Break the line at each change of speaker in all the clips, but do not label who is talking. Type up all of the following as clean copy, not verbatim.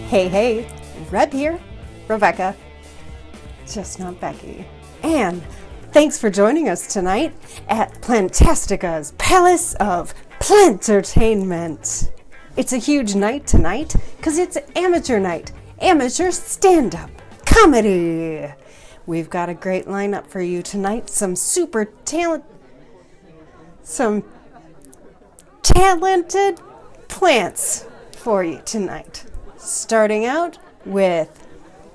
Hey, Reb here, Rebecca, just not Becky. And thanks for joining us tonight at Plantastica's Palace of Plantertainment. It's a huge night tonight because it's amateur night, amateur stand-up comedy. We've got a great lineup for you tonight, some talented plants for you tonight. Starting out with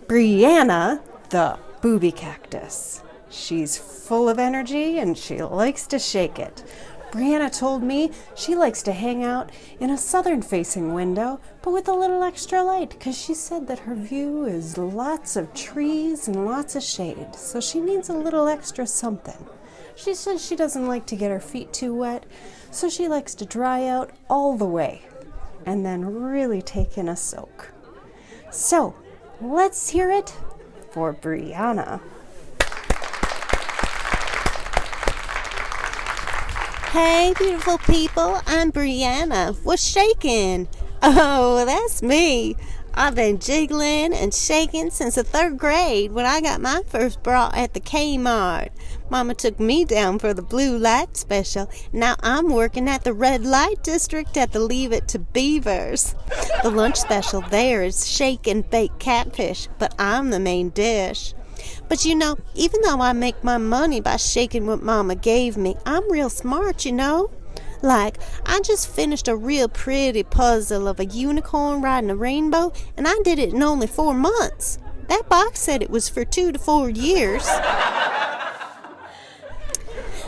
Brianna, the Boobie cactus. She's full of energy and she likes to shake it. Brianna told me she likes to hang out in a southern-facing window, but with a little extra light, because she said that her view is lots of trees and lots of shade, so she needs a little extra something. She says she doesn't like to get her feet too wet, so she likes to dry out all the way and then really take in a soak. So, let's hear it for Brianna.
Hey, beautiful people, I'm Brianna. What's shaking? Oh, that's me. I've been jiggling and shaking since the 3rd grade when I got my first bra at the Kmart. Mama took me down for the blue light special. Now I'm working at the red light district at the Leave It to Beavers. The lunch special there is shake and bake catfish, but I'm the main dish. But you know, even though I make my money by shaking what Mama gave me, I'm real smart, you know? Like, I just finished a real pretty puzzle of a unicorn riding a rainbow, and I did it in only 4 months. That box said it was for 2 to 4 years.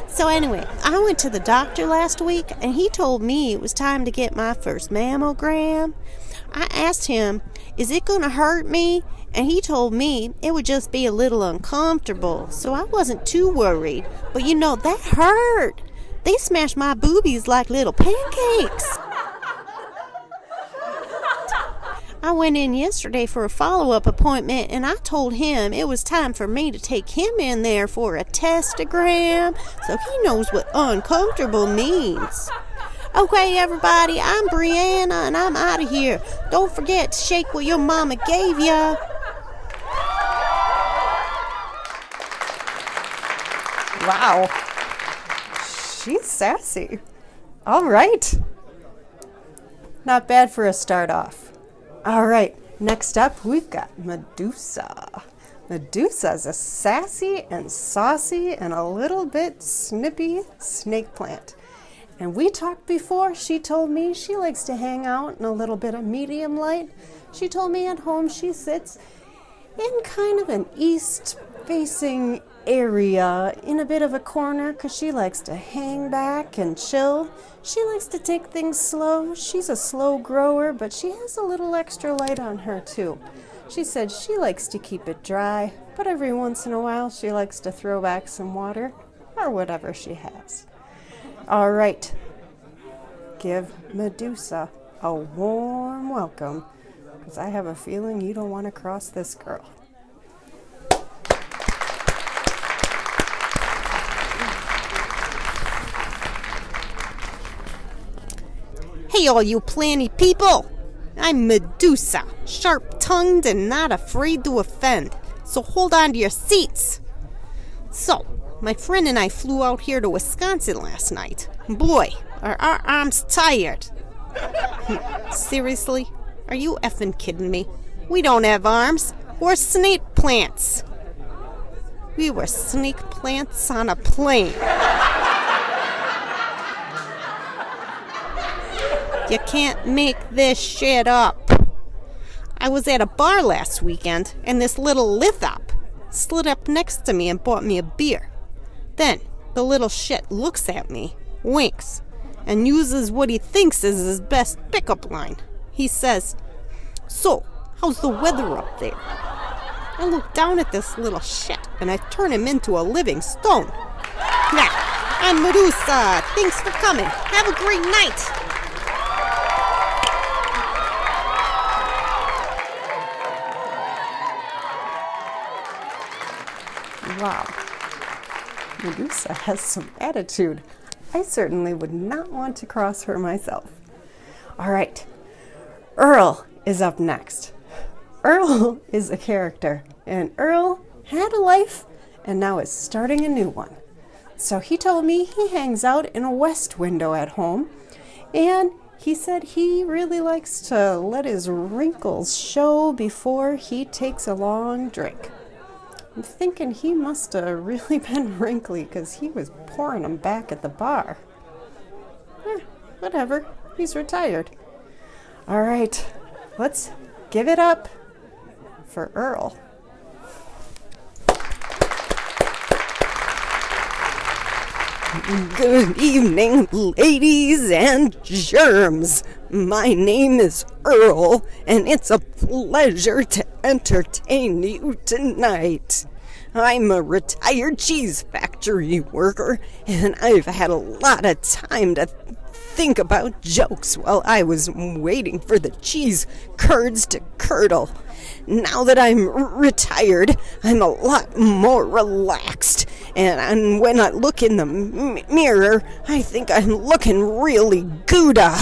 So anyway, I went to the doctor last week, and he told me it was time to get my first mammogram. I asked him, is it going to hurt me? And he told me it would just be a little uncomfortable, so I wasn't too worried. But you know, that hurt. They smashed my boobies like little pancakes. I went in yesterday for a follow-up appointment, and I told him it was time for me to take him in there for a testagram, so he knows what uncomfortable means. Okay, everybody, I'm Brianna, and I'm out of here. Don't forget to shake what your mama gave ya.
Wow. She's sassy. All right. Not bad for a start off. All right. Next up, we've got Medusa. Medusa is a sassy and saucy and a little bit snippy snake plant. And we talked before. She told me she likes to hang out in a little bit of medium light. She told me at home she sits in kind of an east-facing area in a bit of a corner because she likes to hang back and chill. She likes to take things slow. She's a slow grower, but she has a little extra light on her too. She said she likes to keep it dry, but every once in a while she likes to throw back some water or whatever she has. All right, give Medusa a warm welcome because I have a feeling you don't want to cross this girl.
Hey, all you planty people! I'm Medusa, sharp-tongued and not afraid to offend. So hold on to your seats. So, my friend and I flew out here to Wisconsin last night. Boy, are our arms tired. Seriously? Are you effing kidding me? We don't have arms. We're snake plants. We were snake plants on a plane. You can't make this shit up. I was at a bar last weekend, and this little lithop slid up next to me and bought me a beer. Then, the little shit looks at me, winks, and uses what he thinks is his best pickup line. He says, "So, how's the weather up there?" I look down at this little shit, and I turn him into a living stone. Now, I'm Medusa. Thanks for coming. Have a great night.
Wow. Medusa has some attitude. I certainly would not want to cross her myself. All right. Earl is up next. Earl is a character, and Earl had a life and now is starting a new one. So he told me he hangs out in a west window at home, and he said he really likes to let his wrinkles show before he takes a long drink. I'm thinking he must have really been wrinkly because he was pouring them back at the bar. Whatever, he's retired. All right, let's give it up for Earl.
Good evening, ladies and germs. My name is Earl, and it's a pleasure to entertain you tonight. I'm a retired cheese factory worker, and I've had a lot of time to think about jokes while I was waiting for the cheese curds to curdle. Now that I'm retired, I'm a lot more relaxed, and when I look in the mirror, I think I'm looking really Gouda.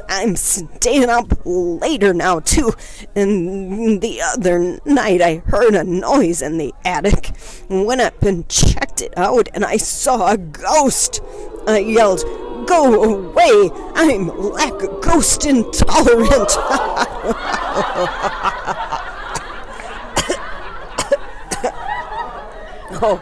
I'm staying up later now, too, and the other night I heard a noise in the attic, went up and checked it out, and I saw a ghost. I yelled, "Go away! I'm ghost intolerant!" Oh,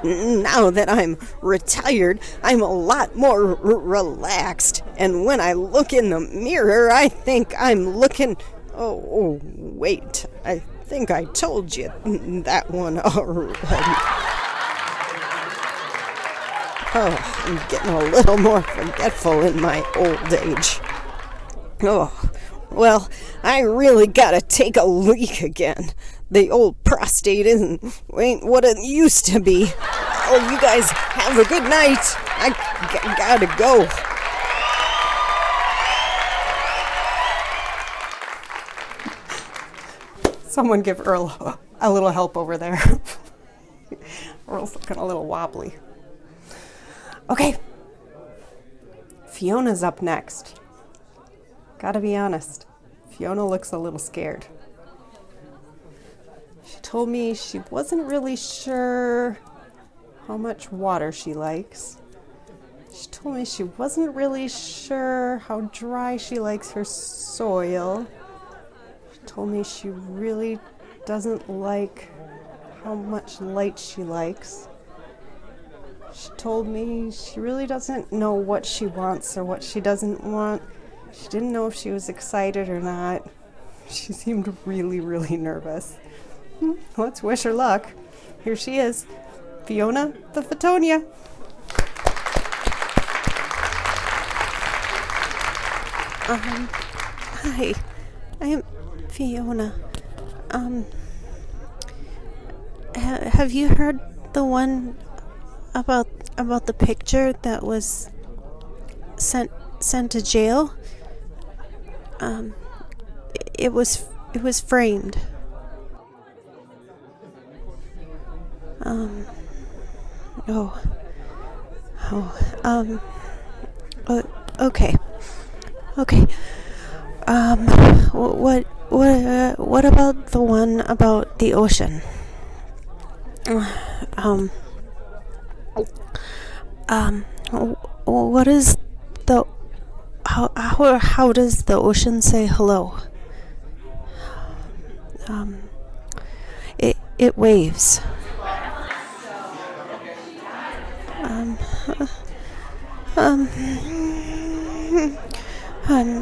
now that I'm retired, I'm a lot more relaxed. And when I look in the mirror, I think I'm looking... Oh, wait. I think I told you that one already. Oh, I'm getting a little more forgetful in my old age. Oh, well, I really gotta take a leak again. The old prostate ain't what it used to be. Oh, you guys have a good night. I gotta go.
Someone give Earl a little help over there. Earl's looking a little wobbly. Okay. Fiona's up next. Gotta be honest, Fiona looks a little scared. She told me she wasn't really sure how much water she likes. She told me she wasn't really sure how dry she likes her soil. She told me she really doesn't like how much light she likes. She told me she really doesn't know what she wants or what she doesn't want. She didn't know if she was excited or not. She seemed really, really nervous. Let's wish her luck. Here she is, Fiona the Fitonia.
Hi, I'm Fiona. Have you heard the one about the picture that was sent to jail? It was framed. Okay. What about the one about the ocean? What is the how does the ocean say hello? It waves.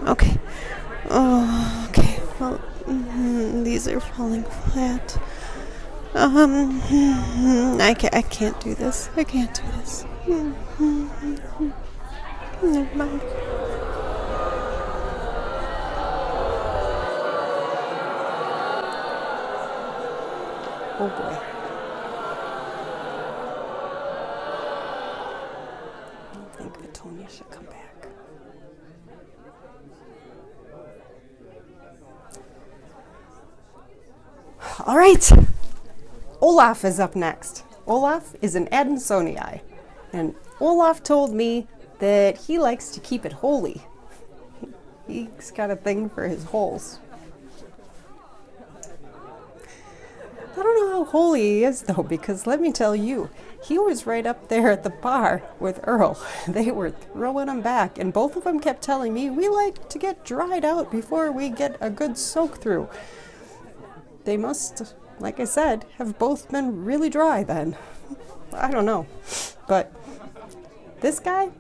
Okay. Oh, okay. Well, these are falling flat. I can't do this. I can't do this. Never mind.
Oh boy. I don't think Fitonia should come back. All right. Olaf is up next. Olaf is an Adansonii, and Olaf told me that he likes to keep it holy. He's got a thing for his holes. I don't know how holy he is, though, because let me tell you, he was right up there at the bar with Earl. They were throwing him back, and both of them kept telling me we like to get dried out before we get a good soak through. They must, like I said, have both been really dry then. I don't know. But this guy,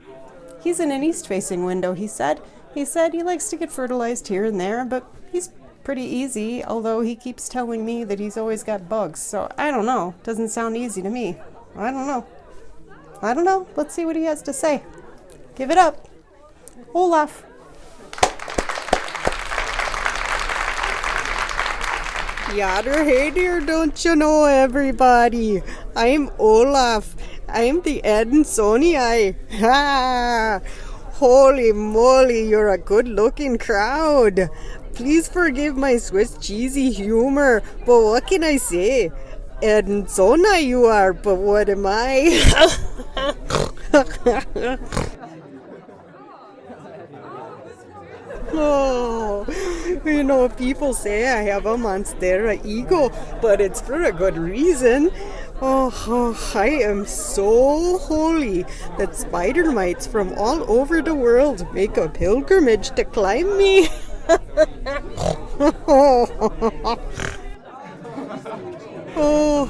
he's in an east-facing window, he said. He said he likes to get fertilized here and there, but he's pretty easy, although he keeps telling me that he's always got bugs. So I don't know. Doesn't sound easy to me. I don't know. Let's see what he has to say. Give it up. Olaf.
Yadder, hey dear, don't you know everybody? I'm Olaf. I'm the Adansonii. Ha! Holy moly, you're a good-looking crowd. Please forgive my Swiss cheesy humor, but what can I say? Adansonii you are, but what am I? Oh, you know, people say I have a monstera ego, but it's for a good reason. Oh, I am so holy that spider mites from all over the world make a pilgrimage to climb me. Oh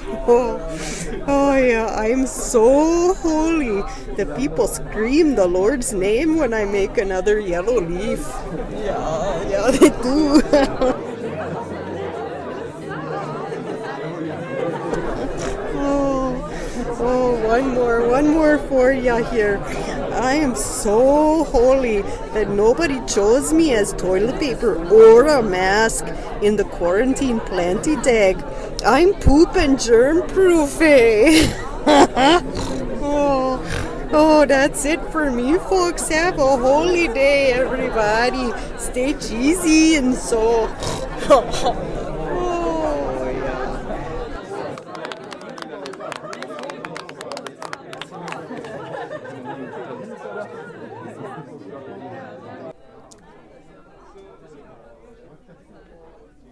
yeah, I'm so holy that people scream the Lord's name when I make another yellow leaf. Yeah, they do. One more for ya here. I am so holy that nobody chose me as toilet paper or a mask in the quarantine planty tag. I'm poop and germ proof, eh? Oh, that's it for me, folks. Have a holy day, everybody. Stay cheesy and so.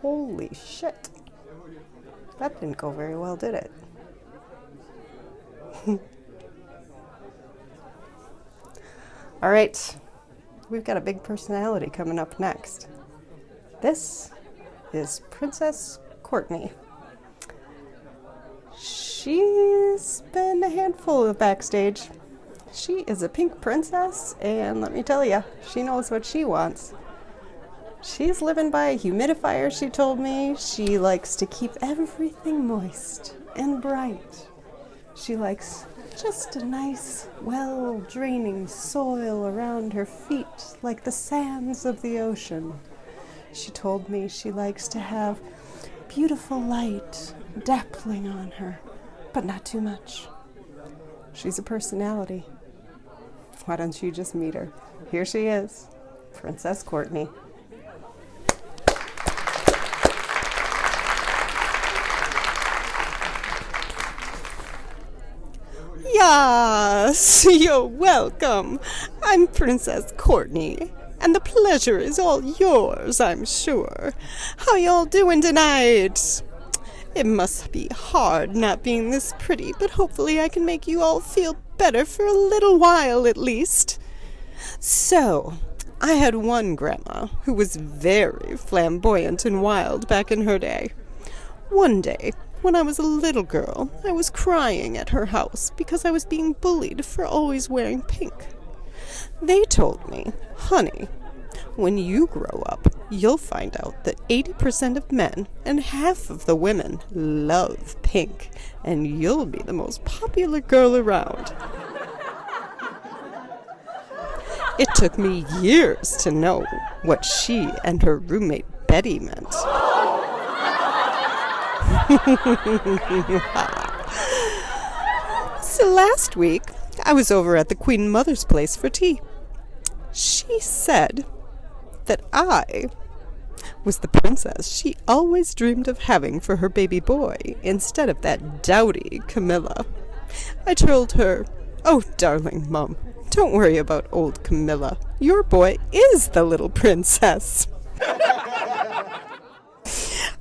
Holy shit. That didn't go very well, did it? All right. We've got a big personality coming up next. This is Princess Courtney. She's been a handful of backstage. She is a pink princess, and let me tell you, she knows what she wants. She's living by a humidifier, she told me. She likes to keep everything moist and bright. She likes just a nice, well-draining soil around her feet, like the sands of the ocean. She told me she likes to have beautiful light dappling on her, but not too much. She's a personality. Why don't you just meet her? Here she is, Princess Courtney.
Yes, you're welcome. I'm Princess Courtney, and the pleasure is all yours, I'm sure. How y'all doing tonight? It must be hard not being this pretty, but hopefully I can make you all feel better for a little while at least. So, I had one grandma who was very flamboyant and wild back in her day. One day, when I was a little girl, I was crying at her house because I was being bullied for always wearing pink. They told me, honey, when you grow up, you'll find out that 80% of men and half of the women love pink, and you'll be the most popular girl around. It took me years to know what she and her roommate Betty meant. So last week, I was over at the Queen Mother's place for tea. She said that I was the princess she always dreamed of having for her baby boy instead of that dowdy Camilla. I told her, Oh, darling Mum, don't worry about old Camilla. Your boy is the little princess.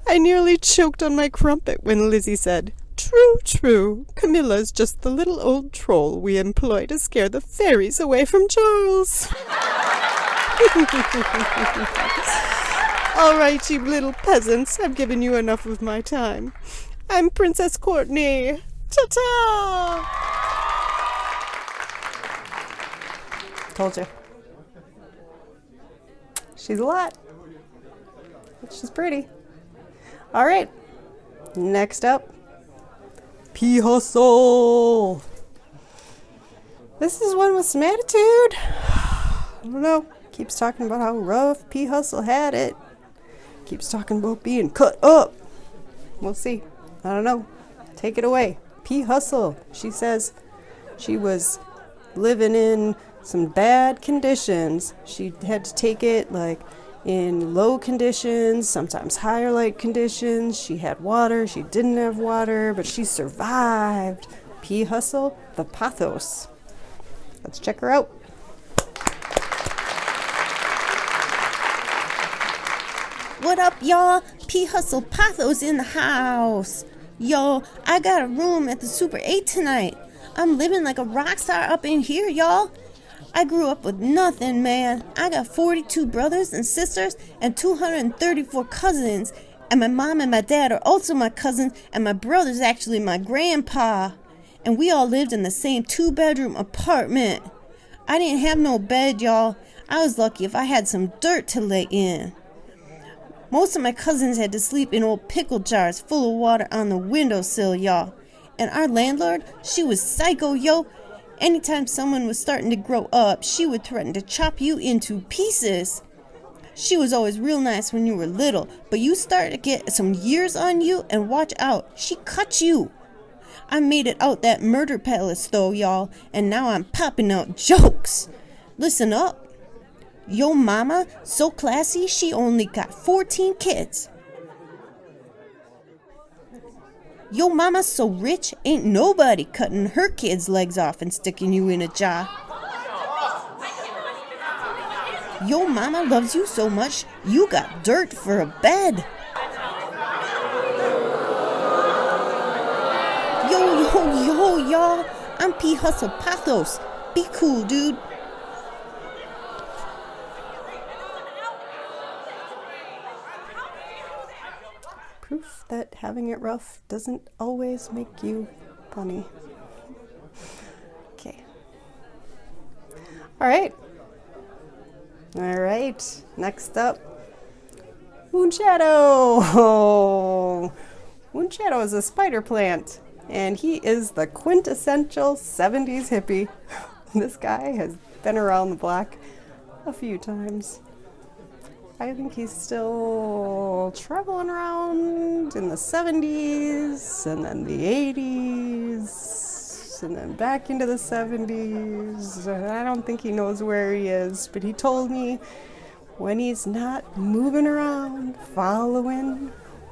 I nearly choked on my crumpet when Lizzie said, "True, true. Camilla's just the little old troll we employ to scare the fairies away from Charles." All right, you little peasants, I've given you enough of my time. I'm Princess Courtney. Ta-ta!
Told you. She's a lot. But she's pretty. All right. Next up, P. Hustle. This is one with some attitude. I don't know. Keeps talking about how rough P. Hustle had it. Keeps talking about being cut up. We'll see. I don't know. Take it away. P. Hustle. She says she was living in some bad conditions. She had to take it like in low conditions, sometimes higher light conditions. She had water, she didn't have water, but she survived. P. Hustle, the Pothos. Let's check her out.
What up, y'all? P. Hustle Pothos in the house. Yo, I got a room at the Super 8 tonight. I'm living like a rock star up in here, y'all. I grew up with nothing, man. I got 42 brothers and sisters and 234 cousins. And my mom and my dad are also my cousins, and my brother's actually my grandpa. And we all lived in the same 2-bedroom apartment. I didn't have no bed, y'all. I was lucky if I had some dirt to lay in. Most of my cousins had to sleep in old pickle jars full of water on the windowsill, y'all. And our landlord, she was psycho, yo. Anytime someone was starting to grow up, she would threaten to chop you into pieces. She was always real nice when you were little, but you start to get some years on you, and watch out, she cut you. I made it out that murder palace though, y'all, and now I'm popping out jokes. Listen up. Yo mama, so classy, she only got 14 kids. Yo mama so rich, ain't nobody cutting her kids' legs off and sticking you in a jar. Yo mama loves you so much, you got dirt for a bed. Yo, y'all, I'm P. Hustle Pothos. Be cool, dude.
Proof that having it rough doesn't always make you funny. Okay. All right. Next up, Moonshadow. Moonshadow is a spider plant, and he is the quintessential 70s hippie. This guy has been around the block a few times. I think he's still traveling around in the 70s, and then the 80s, and then back into the 70s. I don't think he knows where he is, but he told me when he's not moving around, following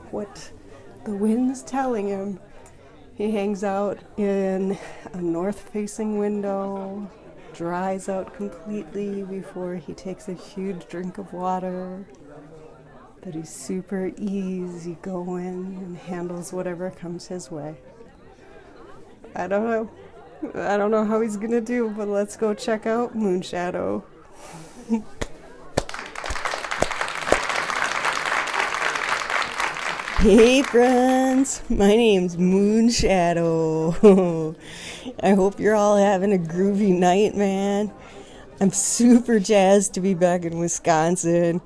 what the wind's telling him, he hangs out in a north-facing window, dries out completely before he takes a huge drink of water, but he's super easygoing and handles whatever comes his way. I don't know how he's gonna do, but let's go check out Moonshadow.
Hey friends, my name's Moonshadow. I hope you're all having a groovy night, man. I'm super jazzed to be back in Wisconsin.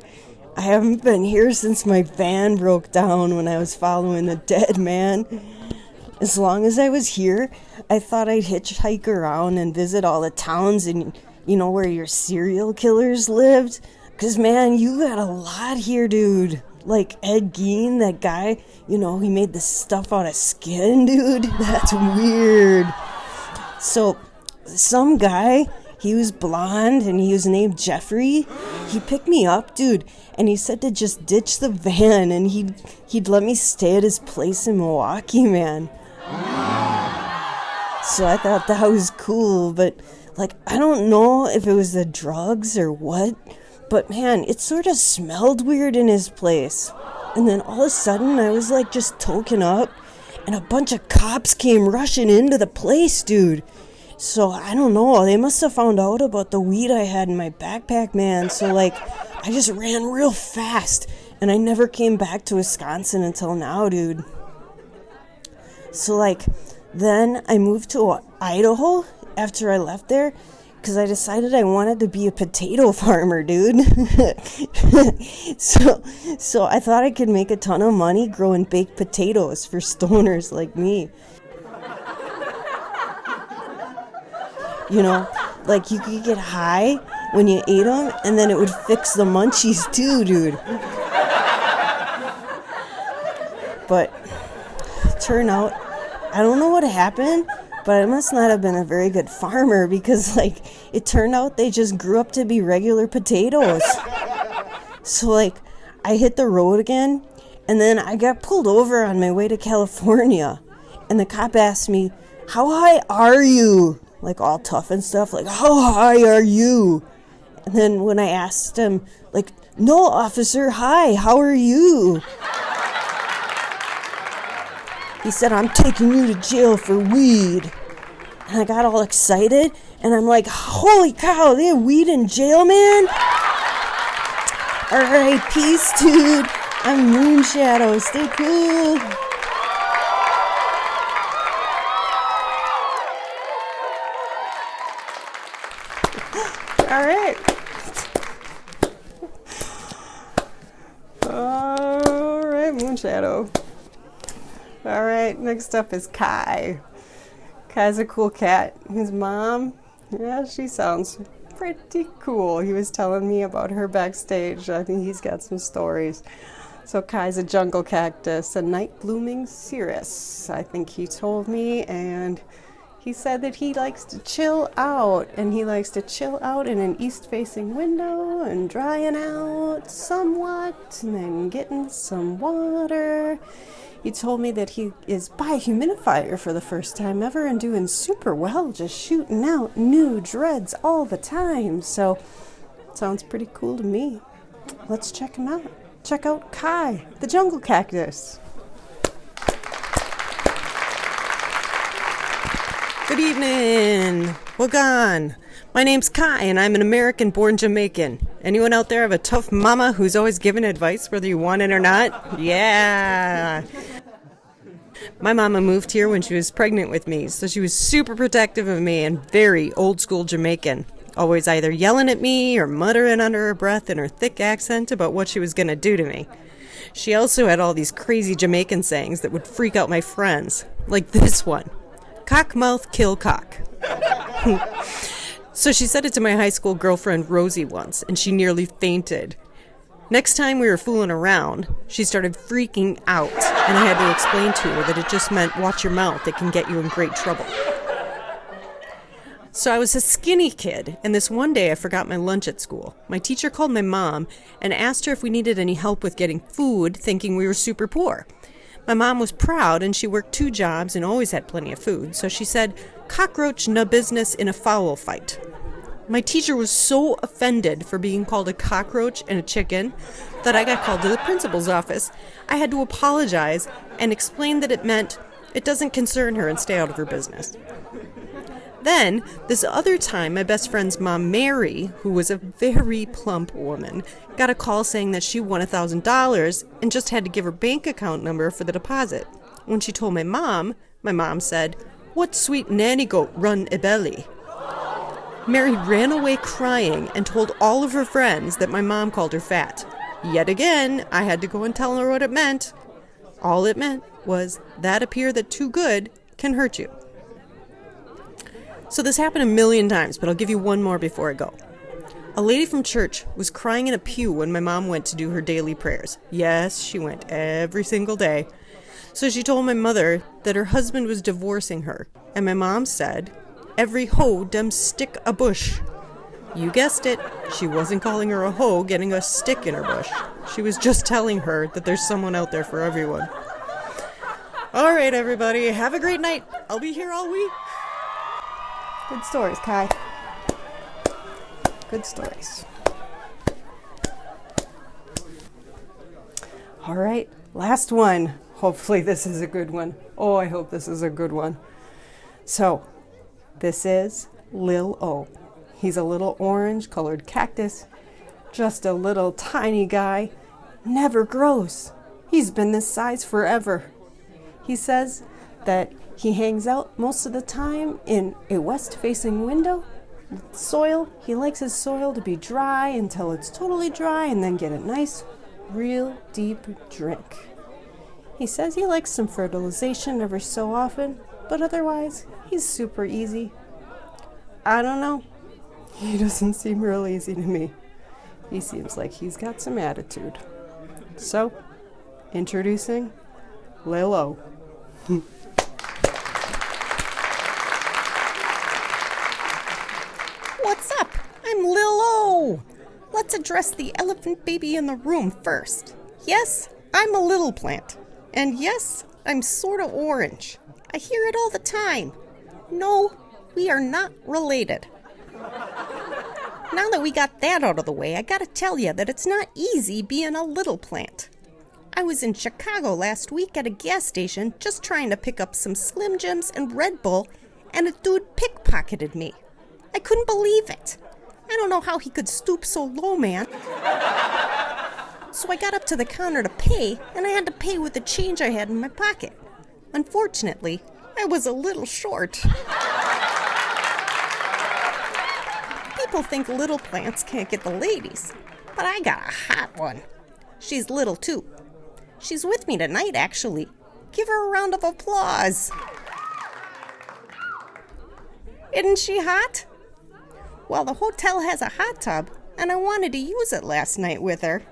I haven't been here since my van broke down when I was following the dead man. As long as I was here, I thought I'd hitchhike around and visit all the towns and, where your serial killers lived. 'Cause, man, you got a lot here, dude. Like Ed Gein, that guy, he made this stuff out of skin, dude. That's weird. So, some guy, he was blonde and he was named Jeffrey. He picked me up, dude, and he said to just ditch the van and he'd let me stay at his place in Milwaukee, man.
So I thought that was cool, but like, I don't know if it was the drugs or what, but man, it sort of smelled weird in his place. And then all of a sudden, I was like just token up, and a bunch of cops came rushing into the place, dude. So I don't know, they must have found out about the weed I had in my backpack, man. So like, I just ran real fast, and I never came back to Wisconsin until now, dude. So like, then I moved to Idaho after I left there, because I decided I wanted to be a potato farmer, dude. So I thought I could make a ton of money growing baked potatoes for stoners like me. You know, like you could get high when you ate them, and then it would fix the munchies too, dude. But turn out, I don't know what happened, but I must not have been a very good farmer, because like it turned out they just grew up to be regular potatoes. So like I hit the road again, and then I got pulled over on my way to California, and the cop asked me, "How high are you?" Like all tough and stuff, like, "How high are you?" And then when I asked him, like, "No, officer, hi, how are you?" He said, "I'm taking you to jail for weed." And I got all excited, and I'm like, holy cow, they have weed in jail, man? All right, peace, dude. I'm Moonshadow. Stay cool.
All right. All right, Moonshadow. All right, next up is Kai. Kai's a cool cat. His mom, yeah, she sounds pretty cool. He was telling me about her backstage. I think he's got some stories. So Kai's a jungle cactus, a night blooming cirrus, I think he told me, and he said that he likes to chill out, and he likes to chill out in an east-facing window and drying out somewhat, and then getting some water. He told me that he is by a humidifier for the first time ever and doing super well, just shooting out new dreads all the time. So, sounds pretty cool to me. Let's check him out. Check out Kai, the jungle cactus.
Good evening. Wagan. My name's Kai, and I'm an American-born Jamaican. Anyone out there have a tough mama who's always giving advice whether you want it or not? Yeah. My mama moved here when she was pregnant with me, so she was super protective of me and very old-school Jamaican. Always either yelling at me or muttering under her breath in her thick accent about what she was going to do to me. She also had all these crazy Jamaican sayings that would freak out my friends, like this one. Cock mouth, kill cock. So she said it to my high school girlfriend Rosie once, and she nearly fainted. Next time we were fooling around, she started freaking out, and I had to explain to her that it just meant watch your mouth, it can get you in great trouble. So I was a skinny kid, and this one day I forgot my lunch at school. My teacher called my mom and asked her if we needed any help with getting food, thinking we were super poor. My mom was proud, and she worked 2 jobs and always had plenty of food, so she said, cockroach no business in a fowl fight. My teacher was so offended for being called a cockroach and a chicken that I got called to the principal's office. I had to apologize and explain that it meant it doesn't concern her and stay out of her business. Then, this other time, my best friend's mom, Mary, who was a very plump woman, got a call saying that she won $1,000 and just had to give her bank account number for the deposit. When she told my mom said, "What sweet nanny goat run a belly?" Mary ran away crying and told all of her friends that my mom called her fat. Yet again, I had to go and tell her what it meant. All it meant was that appear that too good can hurt you. So this happened a million times, but I'll give you one more before I go. A lady from church was crying in a pew when my mom went to do her daily prayers. Yes, she went every single day. So she told my mother that her husband was divorcing her, and my mom said, "Every hoe dem stick a bush." You guessed it, she wasn't calling her a hoe getting a stick in her bush. She was just telling her that there's someone out there for everyone. All right, everybody, have a great night. I'll be here all week.
Good stories, Kai. Good stories. All right, last one. Hopefully this is a good one. Oh, I hope this is a good one. So, this is Lil O. He's a little orange-colored cactus. Just a little tiny guy. Never grows. He's been this size forever. He says that he hangs out most of the time in a west-facing window. Soil, he likes his soil to be dry until it's totally dry and then get a nice, real deep drink. He says he likes some fertilization every so often, but otherwise, he's super easy. I don't know. He doesn't seem real easy to me. He seems like he's got some attitude. So, introducing Lil O.
What's up? I'm Lil O. Let's address the elephant baby in the room first. Yes, I'm a little plant. And yes, I'm sort of orange. I hear it all the time. No, we are not related. Now that we got that out of the way, I gotta tell you that it's not easy being a little plant. I was in Chicago last week at a gas station just trying to pick up some Slim Jims and Red Bull, and a dude pickpocketed me. I couldn't believe it. I don't know how he could stoop so low, man. So I got up to the counter to pay, and I had to pay with the change I had in my pocket. Unfortunately, I was a little short. People think little plants can't get the ladies, but I got a hot one. She's little too. She's with me tonight, actually. Give her a round of applause. Isn't she hot? Well, the hotel has a hot tub, and I wanted to use it last night with her.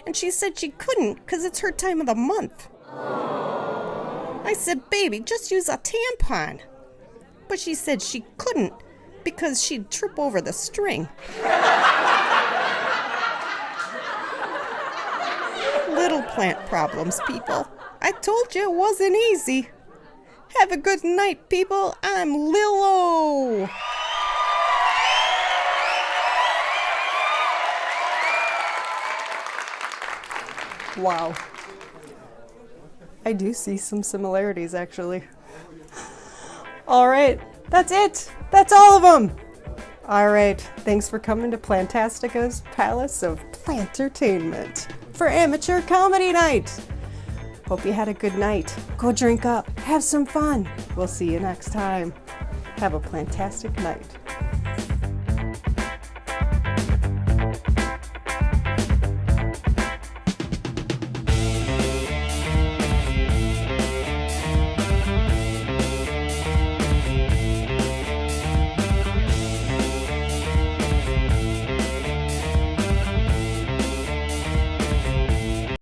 And she said she couldn't because it's her time of the month. I said, baby, just use a tampon. But she said she couldn't because she'd trip over the string. Little plant problems, people. I told you it wasn't easy. Have a good night, people. I'm Lil O.
Wow. I do see some similarities, actually. All right, that's it. That's all of them. All right, thanks for coming to Plantastica's Palace of Plantertainment for Amateur Comedy Night. Hope you had a good night. Go drink up. Have some fun. We'll see you next time. Have a plantastic night.